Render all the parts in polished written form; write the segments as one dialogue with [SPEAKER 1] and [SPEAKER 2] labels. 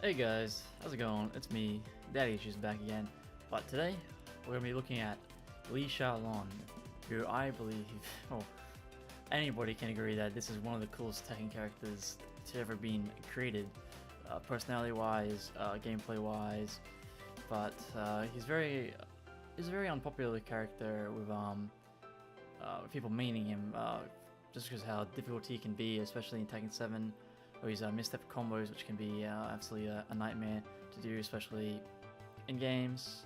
[SPEAKER 1] Hey guys, how's it going? It's me, Daddy Issues back again. But today, we're going to be looking at Chaolan, who I believe, well, anybody can agree that this is one of the coolest Tekken characters to ever been created, personality-wise, gameplay-wise. But he's a very unpopular character with people meaning him, just because how difficult he can be, especially in Tekken 7. Or his misstep combos, which can be absolutely a nightmare to do, especially in games,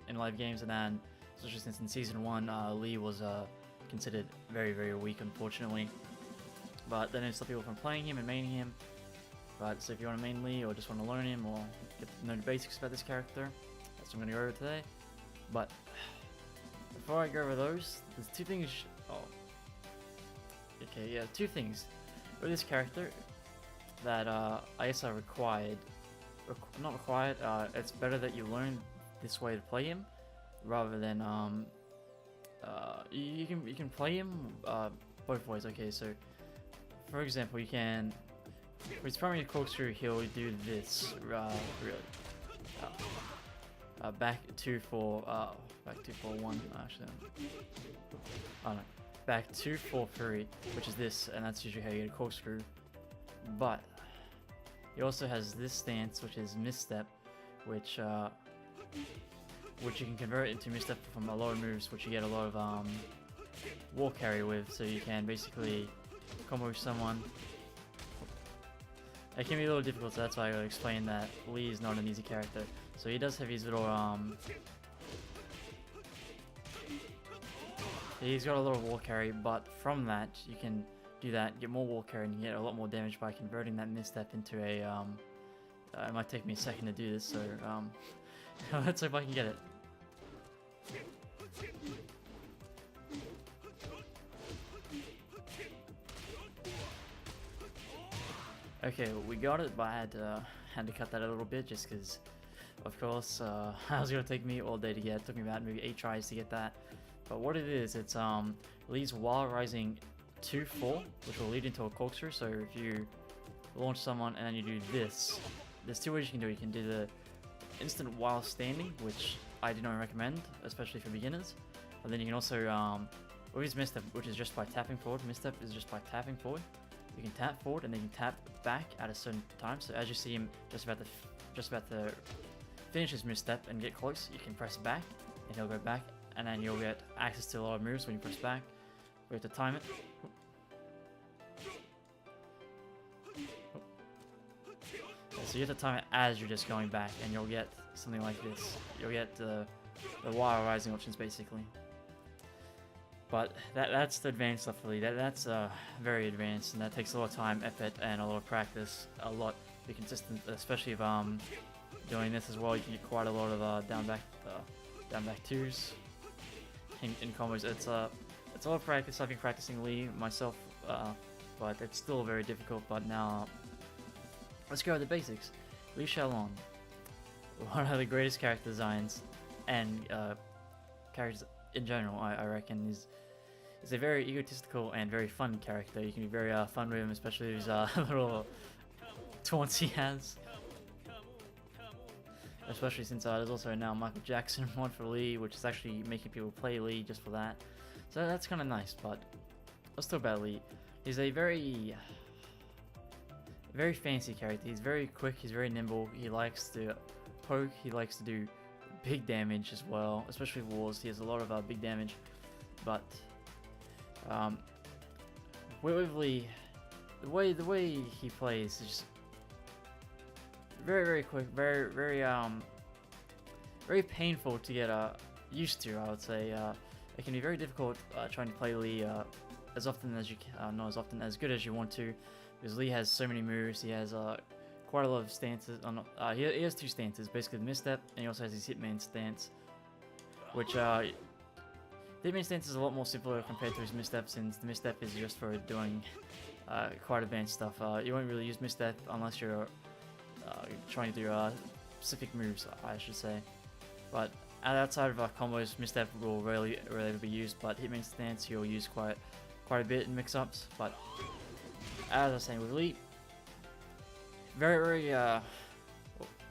[SPEAKER 1] in live games. And then, especially since in Season 1, Lee was considered very weak, unfortunately. But then it stopped people from playing him and maining him. But so if you want to main Lee, or just want to learn him, or get to know the basics about this character, that's what I'm going to go over today. But before I go over those, there's two things. Two things with this character that I guess are required. Not required. It's better that you learn this way to play him, rather than you can play him both ways. Okay, so for example, you can. With his primary corkscrew, he'll do this. Really. Back 2-4-1 actually. Oh no. Back 2-4-3, which is this, and that's usually how you get a corkscrew. But he also has this stance, which is misstep, which you can convert into misstep from a lot of moves, which you get a lot of wall carry with. So you can basically combo someone. It can be a little difficult, so that's why I gotta explain that Lee is not an easy character. So he does have his little he's got a little wall carry, but from that you can do that, get more wall carry, and you get a lot more damage by converting that misstep into a it might take me a second to do this, so let's hope I can get it. Okay, well, we got it, but I had to cut that a little bit just because, of course, it was gonna take me all day to get. It took me about maybe 8 tries to get that. But what it is, it's Lee's while rising 2-4, which will lead into a corkscrew. So if you launch someone and then you do this, there's two ways you can do it. You can do the instant while standing, which I do not recommend, especially for beginners. And then you can also, with his misstep, which is just by tapping forward. Misstep is just by tapping forward. You can tap forward and then you can tap back at a certain time. So as you see him just about to finish his misstep and get close, you can press back and he'll go back, and then you'll get access to a lot of moves when you press back. We have to time it. So you have to time it as you're just going back, and you'll get something like this. You'll get the while rising options basically. But that's the advanced stuff really. That's very advanced, and that takes a lot of time, effort, and a lot of practice. A lot to be consistent, especially if doing this as well. You can get quite a lot of down back twos in combos. It's a lot of practice. I've been practicing Lee myself, but it's still very difficult. But now, let's go over the basics. Chaolan, one of the greatest character designs and characters in general, I reckon, is a very egotistical and very fun character. You can be very fun with him, especially his little taunts he has. Especially since there's also now Michael Jackson mod for Lee, which is actually making people play Lee just for that. So that's kind of nice. But let's talk about Lee. He's a very fancy character. He's very quick. He's very nimble. He likes to poke. He likes to do big damage as well, especially with wars. He has a lot of big damage. But with Lee, the way he plays is just very quick, very painful to get used to. I would say it can be very difficult trying to play Lee as often as you can, not as often, as good as you want to, because Lee has so many moves. He has quite a lot of stances. He has two stances, basically the misstep, and he also has his hitman stance, which the hitman stance is a lot more simpler compared to his misstep, since the misstep is just for doing quite advanced stuff. You won't really use misstep unless you're trying to do specific moves, I should say. But outside of combos, misstep will rarely be used. But hitman stance you'll use quite a bit in mix-ups. But as I was saying with Lee, very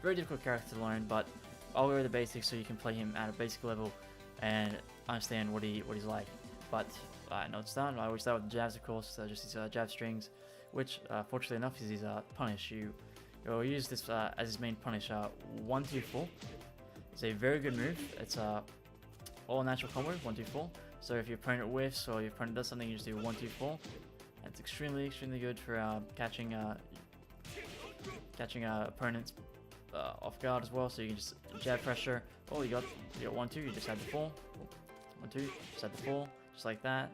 [SPEAKER 1] very difficult character to learn, but I'll go over the basics so you can play him at a basic level and understand what he's like. But now it's done. I always start with the jabs, of course, just his jab strings, which fortunately enough is his punish. You'll use this as his main punish. 1, 2, 4. It's a very good move. It's all natural combo, 1, 2, 4. So if your opponent whiffs or your opponent does something, you just do 1, 2, 4. It's extremely good for catching opponents off guard as well. So you can just jab pressure. Oh, you got 1, 2. You just had the 4. 1, 2. Just had the 4. Just like that.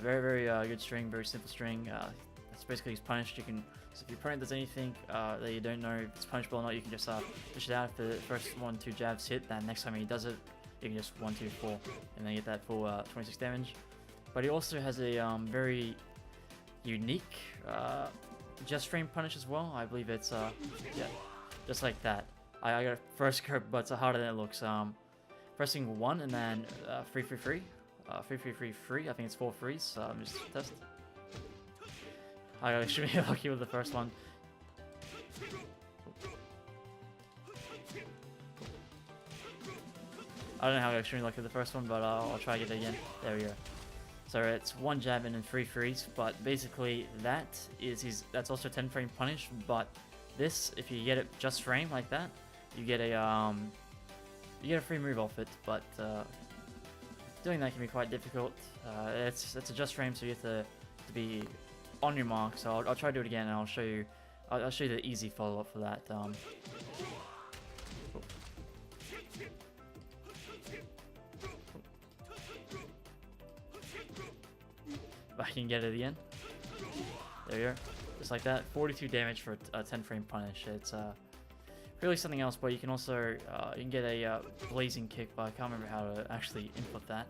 [SPEAKER 1] Very good string. Very simple string. That's basically his punish. You can. So if your opponent does anything that you don't know if it's punishable or not, you can just push it out. If the first 1, 2 jabs hit, then next time he does it, you can just 1, 2, 4, and then get that full 26 damage. But he also has a very unique just frame punish as well. I believe it's yeah, just like that. I got a first grip, but it's harder than it looks. Pressing 1 and then 3, 3, 3, 3, 3, 3, 3. I think it's 4 threes. So just test. I got extremely lucky with the first one. I don't know how I got extremely lucky with the first one, but I'll try to get it again. There we go. So it's 1 jab and then 3 threes, but basically that's also 10 frame punish. But this, if you get it just frame like that, you get a free move off it. But doing that can be quite difficult. It's a just frame, so you have to be on your mark. So I'll try to do it again, and I'll show you the easy follow up for that. I can get it again. There you go. Just like that. 42 damage for a 10 frame punish. It's really something else, but you can also you can get a blazing kick, but I can't remember how to actually input that.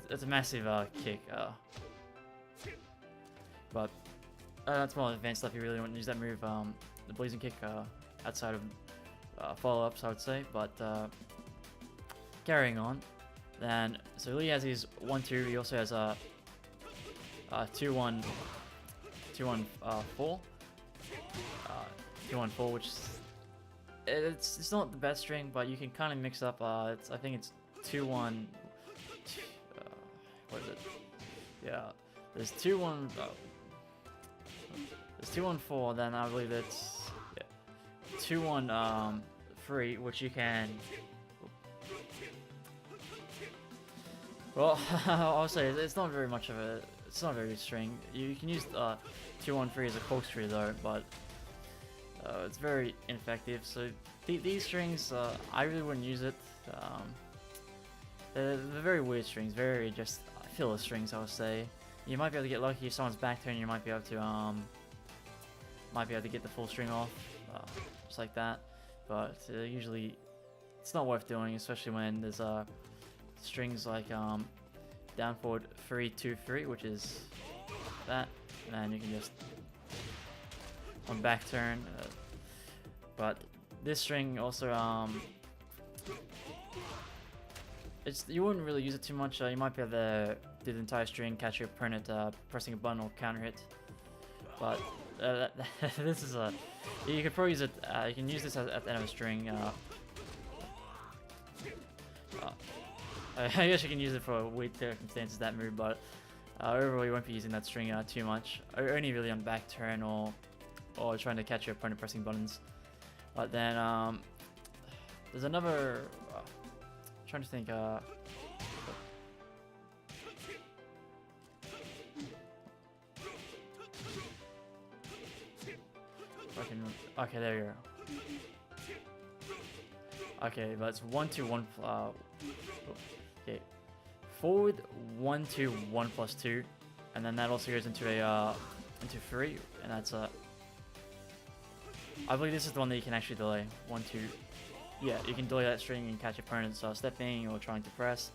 [SPEAKER 1] It's a massive kick. But that's more advanced stuff. You really want to use that move, the blazing kick, outside of follow-ups, I would say. But carrying on. Then, so Lee has his 1, 2. He also has a 2, 1, 2, 1, 4. 2, 1, 4, which is, it's not the best string, but you can kind of mix up. I think it's 2, 1. What is it? Yeah, there's 2, 1. There's 2, 1, 4. Then I believe it's 2, 1, 3, which you can. Well, I'll say it's not very much of a. It's not a very good string. You can use 2, 1, 3 as a corkscrew though, but it's very ineffective. So these strings, I really wouldn't use it. They're very weird strings, very just filler strings, I would say. You might be able to get lucky if someone's back turn. You might be able to get the full string off, just like that. But usually, it's not worth doing, especially when there's strings like down forward 3, 2, 3, which is that, and then you can just on back turn. But this string also you wouldn't really use it too much. You might be able to do the entire string, catch your opponent pressing a button or counter hit. But this is you could probably use it. You can use this at the end of a string. I guess you can use it for weird circumstances, that move, but overall you won't be using that string too much. Only really on back turn or trying to catch your opponent pressing buttons. But then there's another. Trying to think. Okay, there you go. Okay, but it's 1, 2, 1. Okay, forward 1, 2, 1 plus 2, and then that also goes into a into 3, and that's I believe this is the one that you can actually delay. 1, 2. Yeah, you can delay that string and catch opponents stepping or trying to press.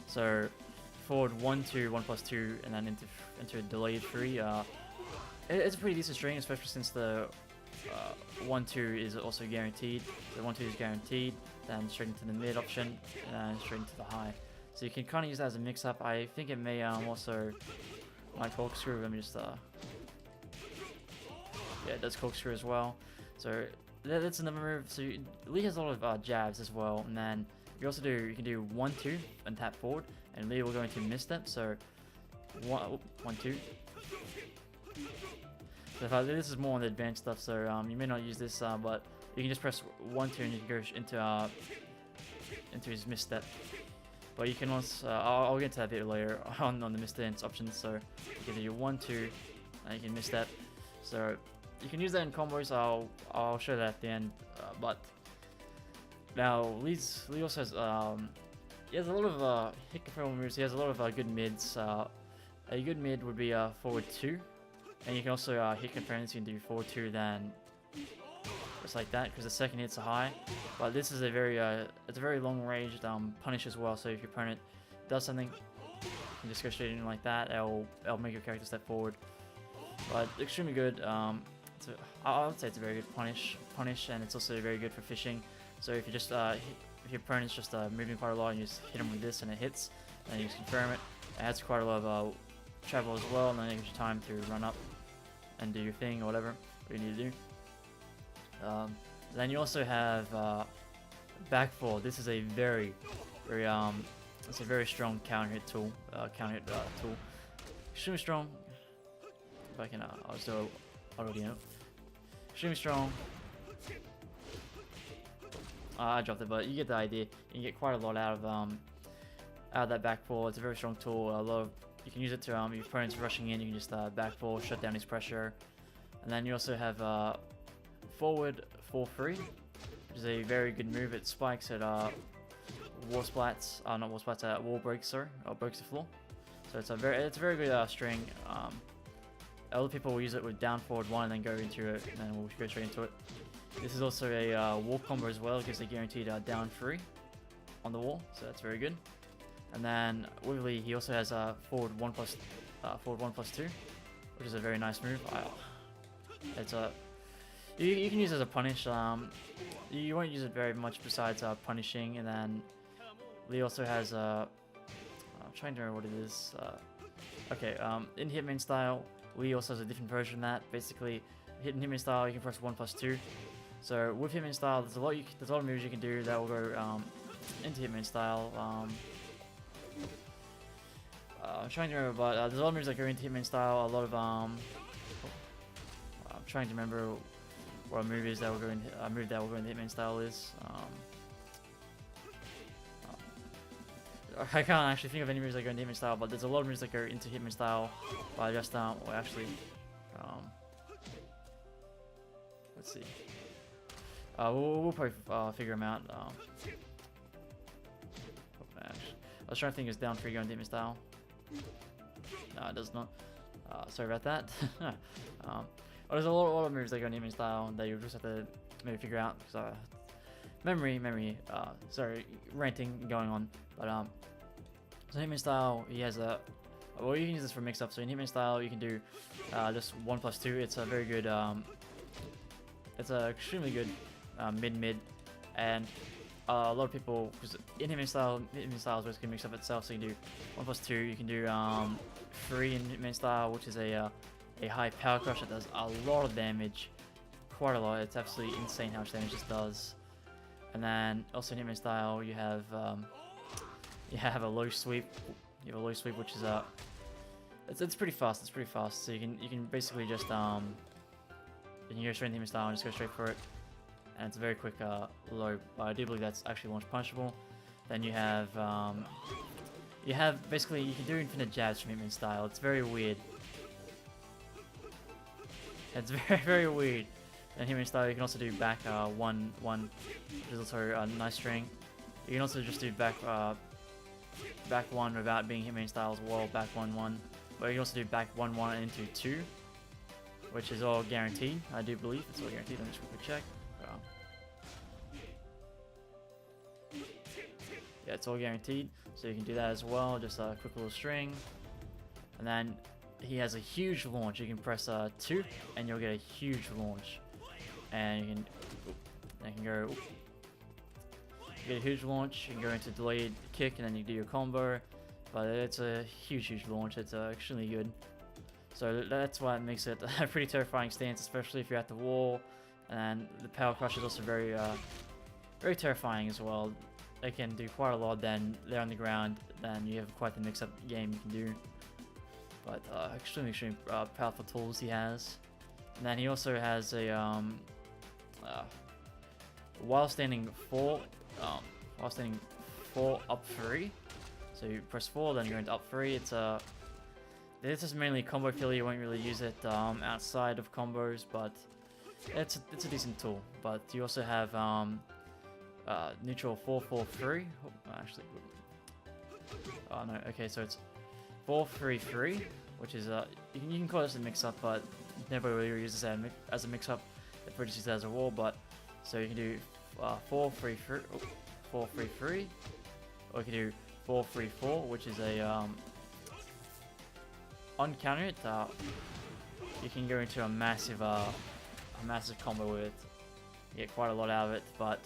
[SPEAKER 1] So forward 1, 2, 1 plus 2, and then into a delayed 3. It's a pretty decent string, especially since the 1, 2 is also guaranteed. The 1, 2 is guaranteed, then straight into the mid option, and then straight into the high. So you can kind of use that as a mix-up. I think it may also like corkscrew. Let me just yeah, it does corkscrew as well. So that's another move. So Lee has a lot of jabs as well, and then you can do 1-2 and tap forward, and Lee will go into misstep. So 1-2. So this is more on the advanced stuff, so you may not use this, but you can just press 1-2 and you can go into his misstep. But you can also, I'll get to that a bit later on the misstance options. So you can do 1-2 and you can misstep. So you can use that in combos. I'll show that at the end. But now Lee also has he has a lot of hit control moves. He has a lot of good mids. A good mid would be forward 2, and you can also hit confirms. You can do forward 2 then just like that, because the second hits are high. But this is a very it's a very long ranged punish as well. So if your opponent does something, you can just go straight in like that. It'll make your character step forward. But extremely good. I would say it's a very good punish, and it's also very good for fishing. So if you just if your opponent's just moving quite a lot, and you just hit him with this and it hits, and you just confirm it. It has quite a lot of travel as well, and then it gives you time to run up and do your thing or whatever you need to do. Then you also have back four. This is a very it's a very strong counter hit tool. Tool, extremely strong. If I can, I'll just do auto game. Extremely strong. I dropped it, but you get the idea. You can get quite a lot out of that back four. It's a very strong tool. You can use it to your opponent's rushing in. You can just back four, shut down his pressure, and then you also have forward 4-3, which is a very good move. It spikes at wall splats, not wall splats, wall breaks, sorry, or breaks the floor. So it's a very good string. Other people will use it with down forward 1 and then go into it, and then we'll go straight into it. This is also a wall combo as well, because they guaranteed down 3 on the wall, so that's very good. And then with Lee, he also has forward 1+2, which is a very nice move. It's a you can use it as a punish. You won't use it very much besides punishing. And then Lee also has I'm trying to remember what it is. Okay, in Hitman style, Lee also has a different version of that. Basically, in Hitman style, you can press 1+2. So with Hitman style, there's a lot of moves you can do that will go into Hitman style. I'm trying to remember, but there's a lot of moves that go into Hitman style. A lot of I'm trying to remember what a move is that will go in. A move that will go into Hitman style is. I can't actually think of any moves that go into Hitman style, but there's a lot of moves that go into Hitman style. But I just well, actually, let's see. We'll probably figure them out. I was trying to think, is down 3 going into Hitman style? No, it does not. Sorry about that. There's a lot of moves that go into Hitman style that you just have to maybe figure out. Because memory. Sorry, ranting going on. But so Hitman style, he has a. Well, you can use this for mix up. So in Hitman style, you can do just 1+2. It's a very good. It's a extremely good mid, and a lot of people, because in Hitman style is basically mix up itself. So you can do 1+2. You can do 3 in Hitman style, which is a high power crush that does a lot of damage, quite a lot. It's absolutely insane how much damage this does. And then also in Hitman style, you have a low sweep. You have a low sweep, which is it's pretty fast. It's pretty fast. So you can basically just you can go straight into Hitman style and just go straight for it. And it's a very quick low. But I do believe that's actually launch punishable. Then you have basically, you can do infinite jabs from Hitman style. It's very weird. It's very weird. And Hitman style, you can also do back 1, which is also a nice string. You can also just do back 1 without being Hitman style as well. Back 1-1, but you can also do back 1-1 into 2, which is all guaranteed. I do believe it's all guaranteed. Let me just quickly check. Yeah, it's all guaranteed, so you can do that as well. Just a quick little string, and then he has a huge launch. You can press 2, and you'll get a huge launch, and you can go. You get a huge launch. You can go into delayed kick, and then you do your combo. But it's a huge launch. It's extremely good. So that's why it makes it a pretty terrifying stance, especially if you're at the wall. And the power crush is also very very terrifying as well. They can do quite a lot. Then they're on the ground. Then you have quite the mix-up game you can do. But extremely powerful tools he has. And then he also has a while standing 4 up 3. So you press 4, then you're into up 3. This is mainly combo filler. You won't really use it outside of combos, but it's a decent tool. But you also have neutral 4-4-3. Oh, actually, oh no. Okay, so it's 4-3-3, which is you can call this a mix-up, but never really uses it as a mix-up. It produces it as a wall, but so you can do 4-3-3, 4-3-3, or you can do 4-3-4, which is a on counter it. You can go into a massive combo with it. You get quite a lot out of it, but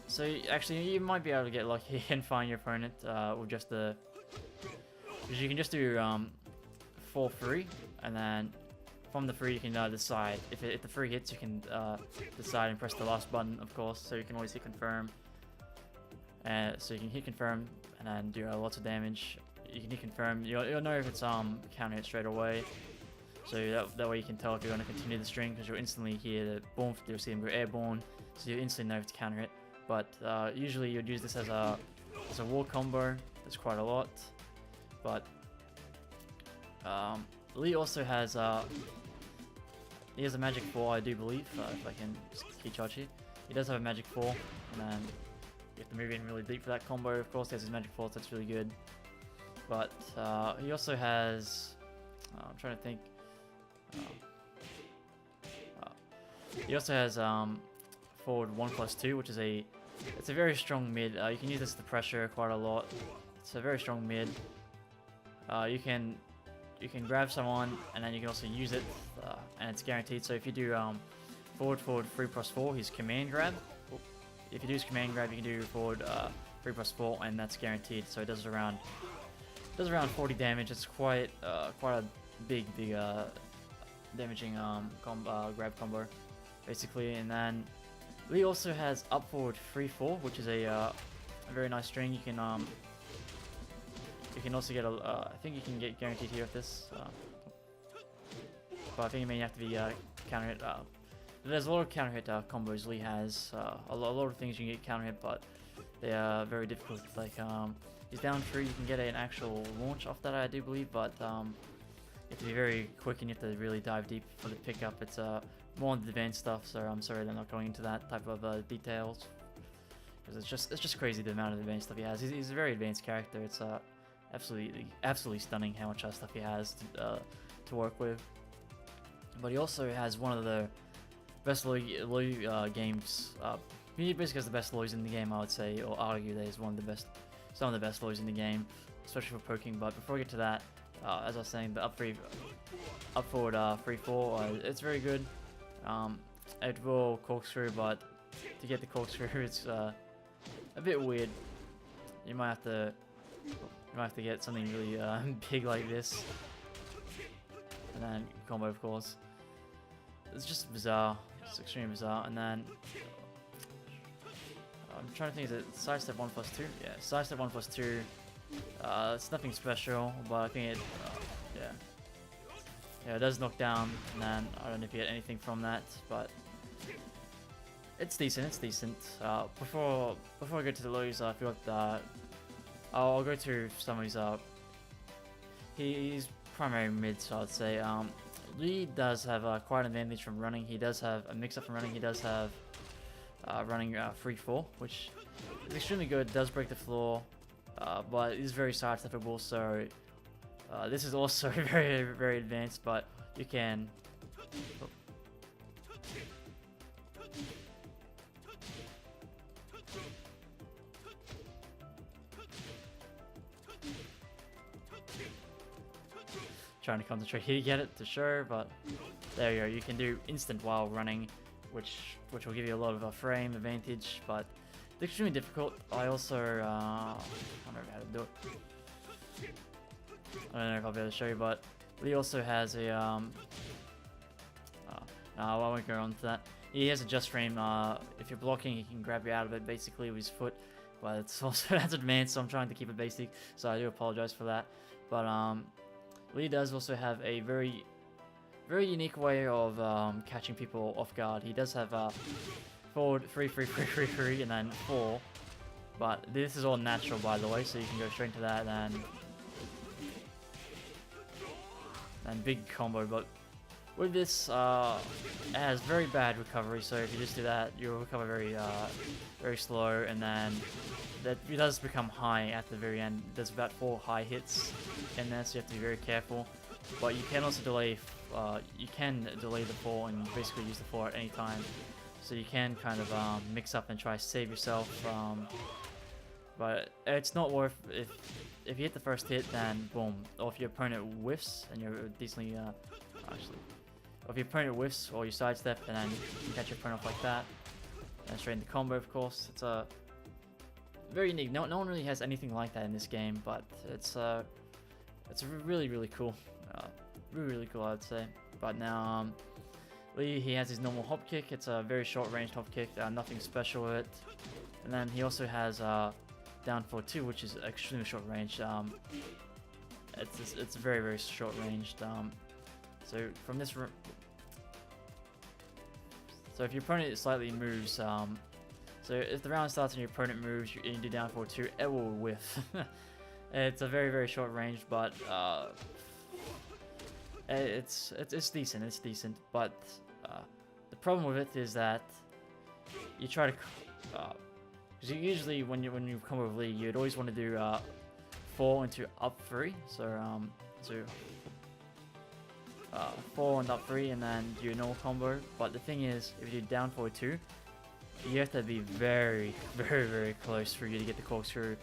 [SPEAKER 1] so actually you might be able to get lucky and find your opponent with just the. Because you can just do 4-3, and then from the 3 you can decide. If the 3 hits, you can decide and press the last button, of course. So you can always hit confirm. So you can hit confirm and then do lots of damage. You can hit confirm. You'll know if it's counter hit straight away. So that way you can tell if you're going to continue the string, because you'll instantly hear the boom. You'll see him go airborne, so you instantly know if to counter hit. But usually you'd use this as a wall combo. There's quite a lot. But Lee also has he has a magic 4, I do believe. If I can key charge here, he does have a magic 4, and then you have to move in really deep for that combo. Of course, he has his magic 4, so that's really good. But he also has. I'm trying to think. He also has forward 1+2, which is it's a very strong mid. You can use this to pressure quite a lot. It's a very strong mid. You can grab someone, and then you can also use it, and it's guaranteed. So if you do forward 3+4, his command grab. If you do his command grab, you can do forward 3+4, and that's guaranteed. So it does around 40 damage. It's quite a big damaging grab combo, basically. And then Lee also has up forward 3-4, which is a very nice string. You can also get I think you can get guaranteed here with this, but I think you have to be counter hit. There's a lot of counter hit combos Lee has. A lot of things you can get counter hit, but they are very difficult. Like he's down 3, you can get an actual launch off that, I do believe, but you have to be very quick and you have to really dive deep for the pickup. It's more advanced stuff, so I'm sorry they're not going into that type of details, because it's just crazy the amount of advanced stuff he has. He's a very advanced character. It's absolutely stunning how much stuff he has to work with. But he also has one of the best low games. He basically has the best lows in the game, I would say, or argue that he's some of the best lows in the game, especially for poking. But before we get to that, as I was saying, the up forward 3-4, it's very good. It will corkscrew, but to get the corkscrew, it's a bit weird. You might have to get something really big like this, and then combo, of course. It's just bizarre. It's extremely bizarre. And then I'm trying to think, is it sidestep 1+2? Yeah, sidestep 1+2. It's nothing special, but I think it, yeah, it does knock down. And then I don't know if you get anything from that, but it's decent. It's decent. Before I go to the lows, I feel like I'll go to some of his. He's primary mid, so I'd say. Lee does have quite an advantage from running. He does have a mix-up from running. He does have running 3-4, which is extremely good. Does break the floor, but is very sidesteppable. So this is also very, very advanced, but you can. Trying to concentrate here to get it to show, but there you go. You can do instant while running, which will give you a lot of a frame advantage, but it's extremely difficult. I also I don't know how to do it. I don't know if I'll be able to show you, but Lee also has a I won't go on to that. He has a just frame. If you're blocking, he can grab you out of it basically with his foot. But it's also that's advanced, so I'm trying to keep it basic. So I do apologize for that. But Lee does also have a very unique way of catching people off guard. He does have forward 3, and then 4. But this is all natural, by the way, so you can go straight into that and big combo. But with this, it has very bad recovery. So if you just do that, you'll recover very slow, and then that it does become high at the very end. There's about 4 high hits in there, so you have to be very careful. But you can also delay. You can delay the fall and basically use the fall at any time. So you can kind of mix up and try to save yourself. But it's not worth if you hit the first hit, then boom. Or if your opponent whiffs and you're decently actually, or if your opponent whiffs or you sidestep and then you catch your opponent off like that, and straight into combo. Of course, it's a very unique. No one really has anything like that in this game, but it's really cool. Really cool, I would say. But now Lee, he has his normal hop kick. It's a very short range hop kick. Nothing special with it. And then he also has down for 2, which is extremely short range. It's very short ranged. So from this room, so if your opponent slightly moves, so if the round starts and your opponent moves and you do down for 2, it will whiff. It's a very short range, but it's decent. It's decent, but the problem with it is that you try to, because usually when you come with Lee, you'd always want to do 4 into up 3. So 4 and up 3, and then do a normal combo. But the thing is, if you do down forward 2, you have to be very close for you to get the corkscrew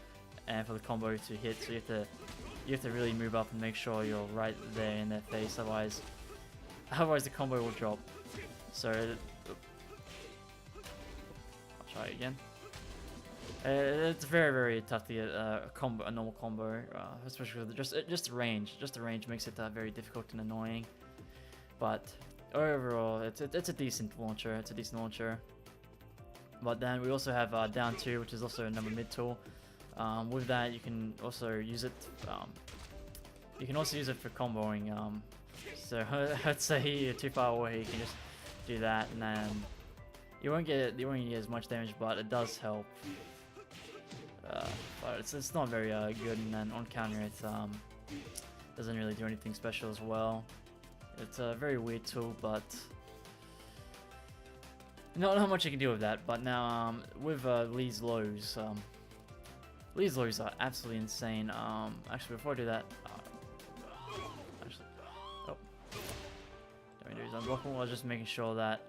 [SPEAKER 1] and for the combo to hit. So you have to really move up and make sure you're right there in their face. Otherwise the combo will drop. So I'll try it again. It's very tough to get a normal combo, especially with just the range. Just the range makes it very difficult and annoying. But overall, it's a decent launcher. It's a decent launcher. But then we also have down 2, which is also another mid tool. With that, you can also use it. You can also use it for comboing. So let's say you're too far away, you can just do that, and then you won't get as much damage, but it does help. But it's not very good, and then on counter it doesn't really do anything special as well. It's a very weird tool, but not much you can do with that. But now with Lee's lows. Lee's lows are absolutely insane. Actually, before I do that, don't do his unblockable. I was just making sure that.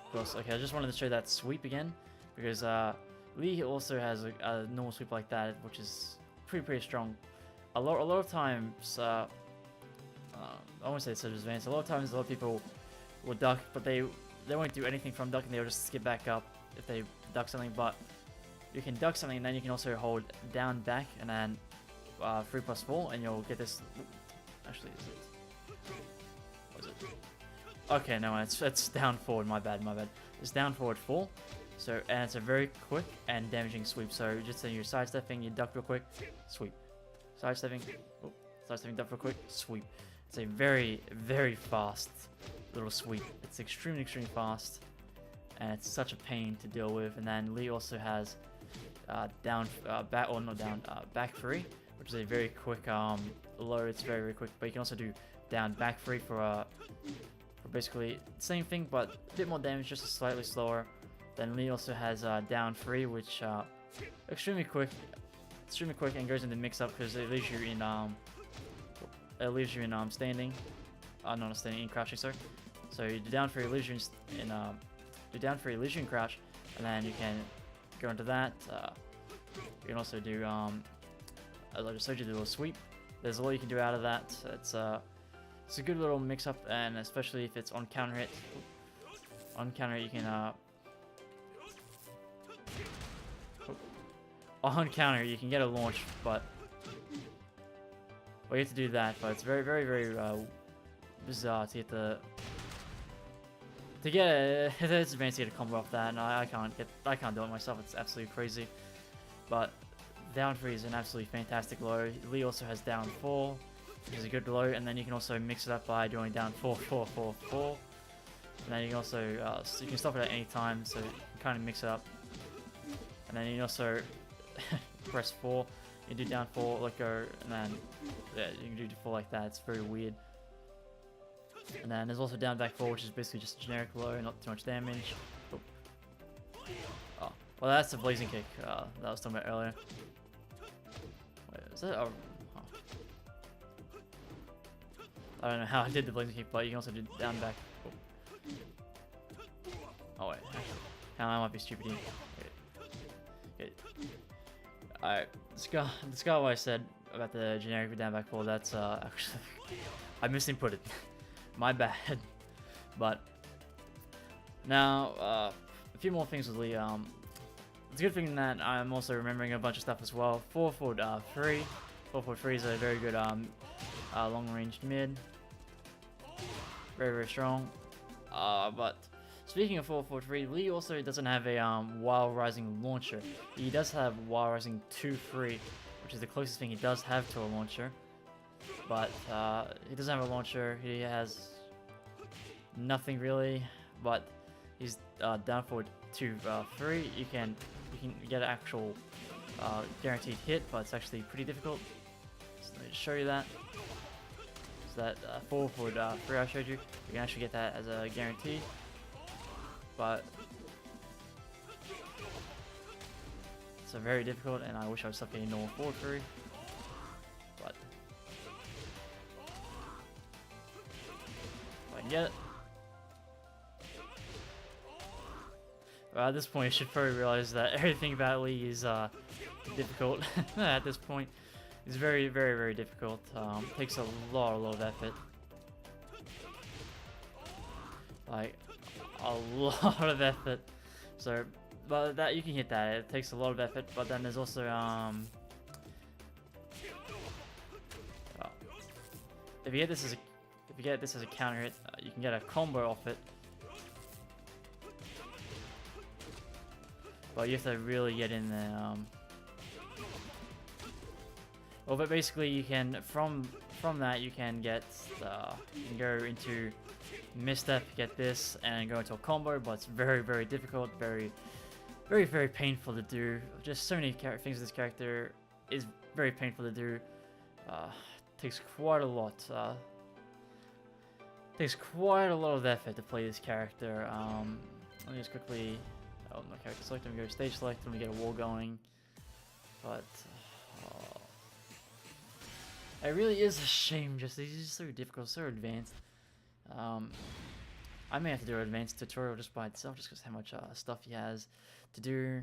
[SPEAKER 1] Of course, okay. I just wanted to show that sweep again because Lee also has a normal sweep like that, which is pretty strong. A lot of times, I won't say it's advanced. A lot of times, a lot of people will duck, but they won't do anything from ducking. They'll just skip back up if they duck something. But you can duck something, and then you can also hold down back, and then 3+4, and you'll get this. Actually, is it? What is it? Okay, no, it's down forward. My bad. It's down forward 4. So, and it's a very quick and damaging sweep. So just saying you're sidestepping, you duck real quick, sweep. Sidestepping, duck real quick, sweep. It's a very fast little sweep. It's extremely fast, and it's such a pain to deal with. And then Lee also has back 3, which is a very quick low. It's very quick, but you can also do down back 3 for basically the same thing, but a bit more damage, just slightly slower. Then Lee also has down 3, which extremely quick and goes into mix up because it leaves you in standing. Not standing, in crouching, sorry. So you do down 3, leaves you in crouch, and then you can go into that. You can also do as I just showed you, the little sweep. There's a lot you can do out of that. It's a good little mix up, and especially if it's on counter hit. On counter hit, you can on counter you can get a launch, but But you have to do that, but it's very, very, very bizarre to get the it's advanced to get a combo off that, and I can't do it myself. It's absolutely crazy. But down 3 is an absolutely fantastic low. Lee also has down 4, which is a good low, and then you can also mix it up by doing down 4, 4, 4, 4. And then you can also so you can stop it at any time, so you can kind of mix it up. And then you can also press 4, you do down 4, let go, and then yeah, you can do 4 like that. It's very weird. And then there's also down back 4, which is basically just a generic low, not too much damage. Oh, well, that's the blazing kick that I was talking about earlier. Wait, is that? Oh, huh. I don't know how I did the blazing kick, but you can also do down back. Oh wait, I might be stupid here. Okay. Alright, this guy what I said about the generic down back 4, that's actually I misinputted. My bad. But now a few more things with Lee. It's a good thing that I'm also remembering a bunch of stuff as well. 4-4-3. 4-4-3 is a very good long-range mid. Very, very strong. But speaking of 4-4-3, Lee also doesn't have a Wild Rising launcher. He does have Wild Rising 2-3, which is the closest thing he does have to a launcher. But he doesn't have a launcher. He has nothing really. But he's down for 2-3. You can get an actual guaranteed hit, but it's actually pretty difficult. So let me show you that. So that 4-3 I showed you, you can actually get that as a guarantee. But it's very difficult, and I wish I was stuck getting normal 4-3. But if I can get it. Well, at this point, you should probably realize that everything about Lee is difficult. At this point, it's very, very, very difficult. Takes a lot of effort. Like a lot of effort. So, but that you can hit that. It takes a lot of effort. But then there's also if you get this as a counter hit, you can get a combo off it. But you have to really get in there. Well, but basically you can from that you can get you can go into misstep, get this, and go into a combo. But it's very, very difficult, very, very, very painful to do. Just so many things this character is very painful to do. Takes quite a lot. Takes quite a lot of effort to play this character. Let me just quickly. Oh, no character select. I'm going to go stage select. Let me get a wall going. But it really is a shame. Just he's just so difficult, so advanced. I may have to do an advanced tutorial just by itself, just because how much stuff he has to do.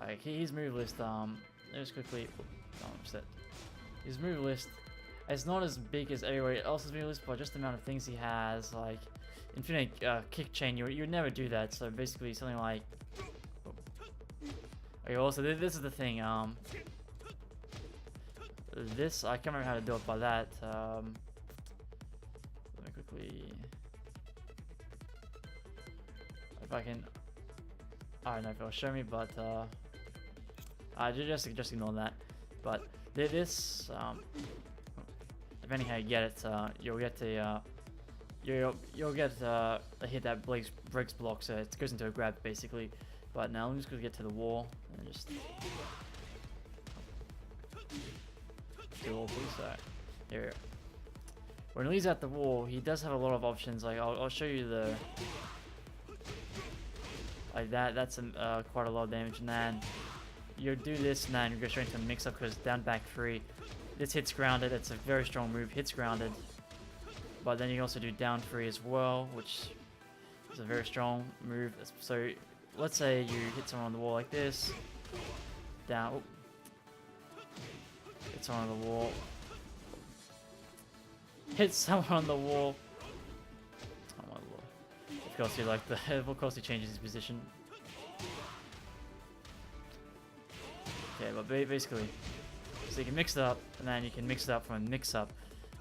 [SPEAKER 1] Like his move list. Just quickly. His move list. It's not as big as everybody else's move list, but just the amount of things he has, like. Infinite kick chain, you would never do that. So basically something like. Okay, also this is the thing. This I can't remember how to do it by that. Let me quickly. If I can. I don't know if it'll show me, but just ignore that. But this, depending how you get it, you'll get the. You'll get a hit that breaks block, so it goes into a grab basically. But now I'm just gonna get to the wall and just do all these. Here, when Lee's at the wall, he does have a lot of options. Like I'll show you the like that. That's quite a lot of damage. And then you do this, and then you go straight into a mix up because down back 3. This hits grounded. It's a very strong move. Hits grounded. But then you can also do down 3 as well, which is a very strong move. So let's say you hit someone on the wall like this, down, hit someone on the wall, hit someone on the wall. Oh my lord! Of course, of course he changes his position. Okay, but basically, So you can mix it up, and then you can mix it up from a mix-up,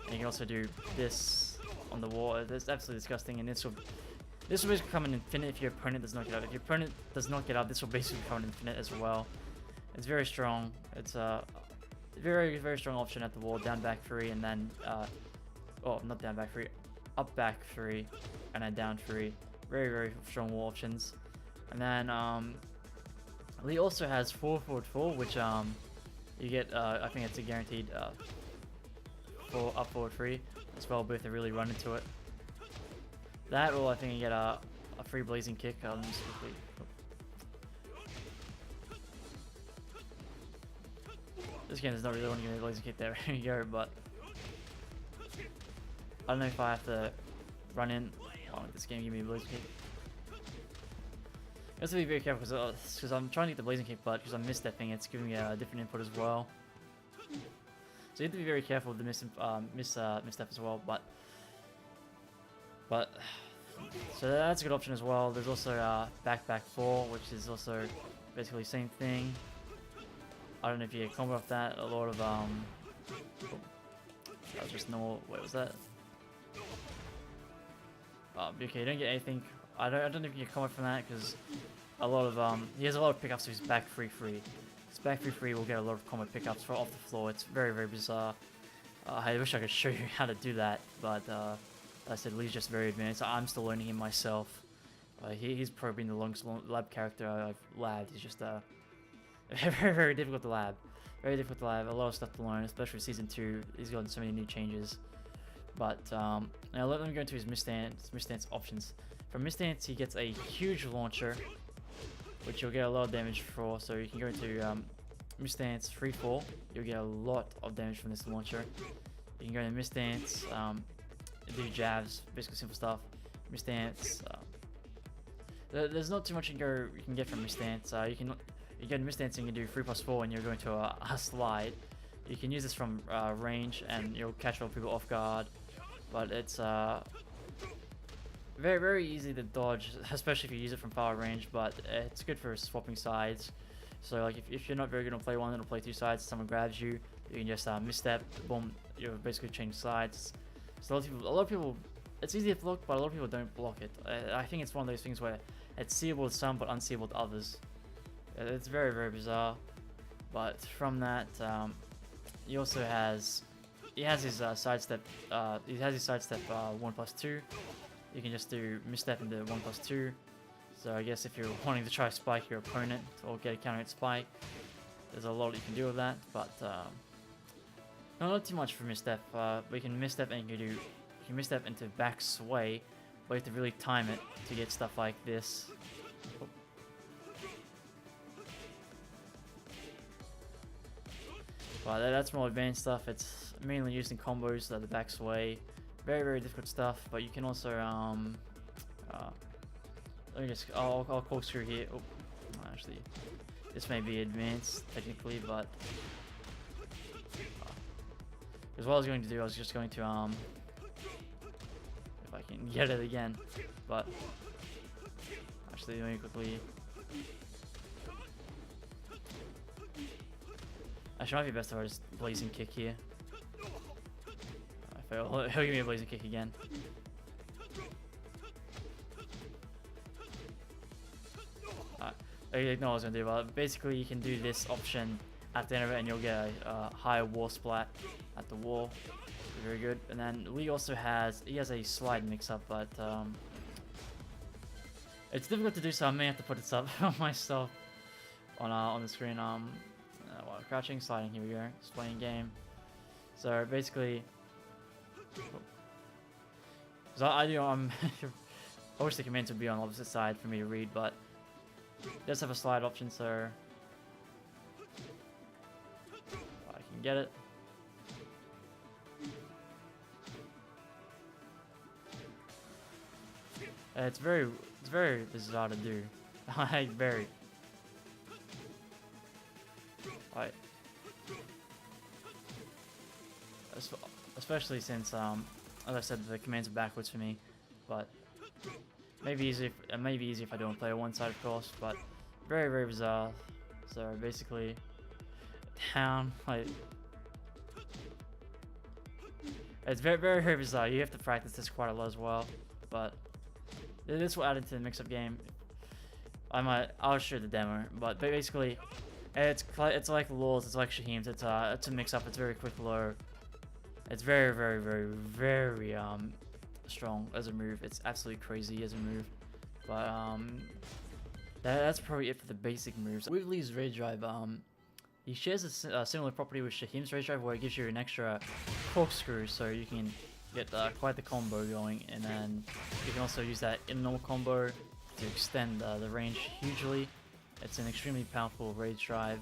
[SPEAKER 1] and you can also do this on the wall. It's absolutely disgusting, and this will basically become an infinite if your opponent does not get up. If your opponent does not get up, this will basically become an infinite as well. It's very strong. It's a very, very strong option at the wall. Down back 3, and then oh, not down back 3, up back 3, and then down 3. Very, very strong wall options. And then Lee also has 4 forward 4, which you get I think it's a guaranteed 4 up forward 3 as well. Both are really run into it. That, or I think you get a free blazing kick. Just quickly. This game does not really want to give me a blazing kick. There you go, but I don't know if I have to run in. Oh, this game give me a blazing kick. I have to be very careful because I'm trying to get the blazing kick, but because I'm misstepping, it's giving me a different input as well. So you have to be very careful with the misstep as well. But so that's a good option as well. There's also back 4, which is also basically the same thing. I don't know if you get combo off that. A lot of that was just normal. Wait, was that? Okay, you don't get anything. I don't know if you can come up from that because a lot of he has a lot of pickups, so he's back 3-3. His back 3-3 will get a lot of combo pickups for off the floor. It's very, very bizarre. I wish I could show you how to do that, but like I said, Lee's just very advanced. I'm still learning him myself. He's probably been the longest lab character I've labbed. He's just very, very difficult to lab. Very difficult to lab. A lot of stuff to learn, especially season 2. He's gotten so many new changes. But now let me go into his misstance options. From misstance, he gets a huge launcher, which you'll get a lot of damage for. So you can go into misstance 3-4. You'll get a lot of damage from this launcher. You can go into misstance, do jabs, basically simple stuff. Misstance. There's not too much you can get from misstance. You get misstance and you can do 3+4, and you're going to a slide. You can use this from range, and you'll catch all people off guard. But it's very, very easy to dodge, especially if you use it from far range. But it's good for swapping sides. So like if you're not very good on play 1 and play 2 sides, someone grabs you, you can just misstep, boom, you basically change sides. So a lot of people, it's easy to block, but a lot of people don't block it. I think it's one of those things where it's seeable to some, but unseeable to others. It's very, very bizarre. But from that, he also has his sidestep. He has his sidestep 1+2. You can just do misstep into 1+2. So I guess if you're wanting to try to spike your opponent or get a counter hit spike, there's a lot you can do with that. But not too much for misstep. But you can misstep and you can misstep into back sway, but you have to really time it to get stuff like this. Oh. But that's more advanced stuff. It's mainly used in combos, the back sway. Very, very difficult stuff. But you can also let me just I'll corkscrew here. Oh, actually, this may be advanced technically, but because what I was going to do, I was just going to if I can get it again, but actually let me quickly. Actually, it might be best if I just blazing kick here. I fail. He'll give me a blazing kick again. I didn't know what I was gonna do, but basically you can do this option at the end of it, and you'll get a higher wall splat at the wall. Very good. And then Lee also has a slide mix-up, but it's difficult to do, so I may have to put this up myself on the screen. Crouching, sliding. Here we go. Displaying game. So basically, because I wish the commands would be on the opposite side for me to read, but it does have a slide option, so I can get it. It's very bizarre to do. Very. Right. Especially since, as I said, the commands are backwards for me, but it may be easy if I don't play on one side, of course, but very, very bizarre. So basically, down, like, It's very, very, very bizarre. You have to practice this quite a lot as well, but this will add into the mix-up game. I'll show the demo, but basically, it's like Laws, it's like Shahim's. It's a mix-up. It's very quick low. It's very, very, very, very strong as a move. It's absolutely crazy as a move, but that's probably it for the basic moves. With Lee's Rage Drive, he shares a similar property with Shahim's Rage Drive, where it gives you an extra corkscrew, so you can get quite the combo going, and then you can also use that in normal combo to extend the range hugely. It's an extremely powerful Rage Drive,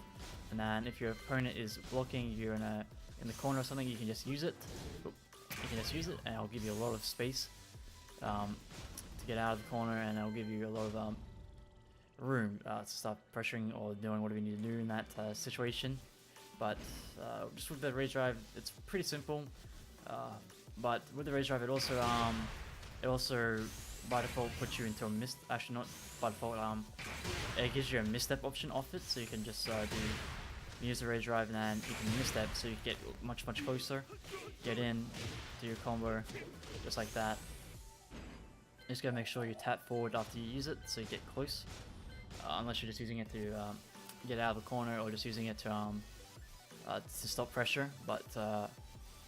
[SPEAKER 1] and then if your opponent is blocking, you're in the corner or something, you can just use it. You can just use it, and it'll give you a lot of space to get out of the corner, and it'll give you a lot of room to start pressuring or doing whatever you need to do in that situation. But just with the Rage Drive, it's pretty simple. But with the Rage Drive, it also by default puts you into a mist. Actually, not by default. It gives you a misstep option off it, so you can just use the Rage Drive, and then you can misstep, so you get much closer. Get in, do your combo, just like that. Just gotta make sure you tap forward after you use it, so you get close. Unless you're just using it to get out of the corner, or just using it to stop pressure. But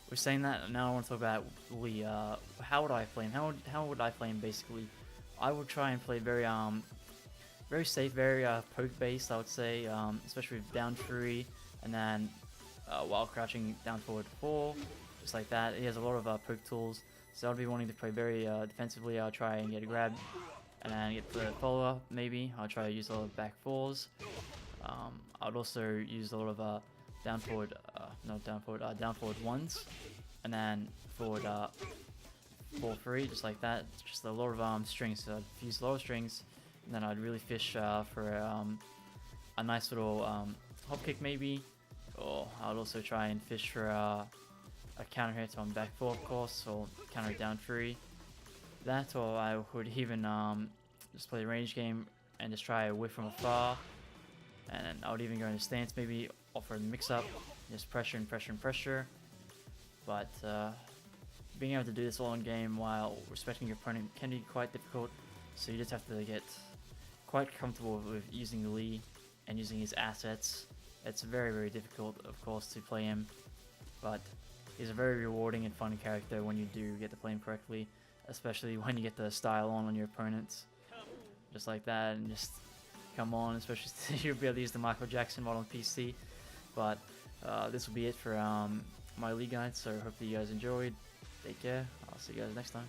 [SPEAKER 1] we're saying that, now I want to talk about Lee. How would I play him? How would I play him? Basically, I would try and play very safe, very poke based. I would say, especially with down 3, and then while crouching down forward 4, just like that. He has a lot of poke tools, so I'd be wanting to play very defensively. I'll try and get a grab, and then get the follow up. Maybe I'll try to use a lot of back 4s. I'd also use a lot of down forward 1s, and then forward 4-3, just like that. Just a lot of strings. So I'd use a lot of strings, and then I'd really fish for a nice little hop kick maybe, or I'd also try and fish for a counter hit on back 4, of course, or counter down 3. That, or I would even just play the range game and just try a whiff from afar, and then I would even go into stance, maybe offer a mix-up, just pressure and pressure and pressure. But being able to do this all in game while respecting your opponent can be quite difficult, so you just have to get quite comfortable with using the Lee and using his assets. It's very, very difficult, of course, to play him, but he's a very rewarding and fun character when you do get to play him correctly, especially when you get the style on your opponents, just like that, and just come on, especially you'll be able to use the Michael Jackson mod on PC. But this will be it for my League guide, so hopefully you guys enjoyed. Take care, I'll see you guys next time.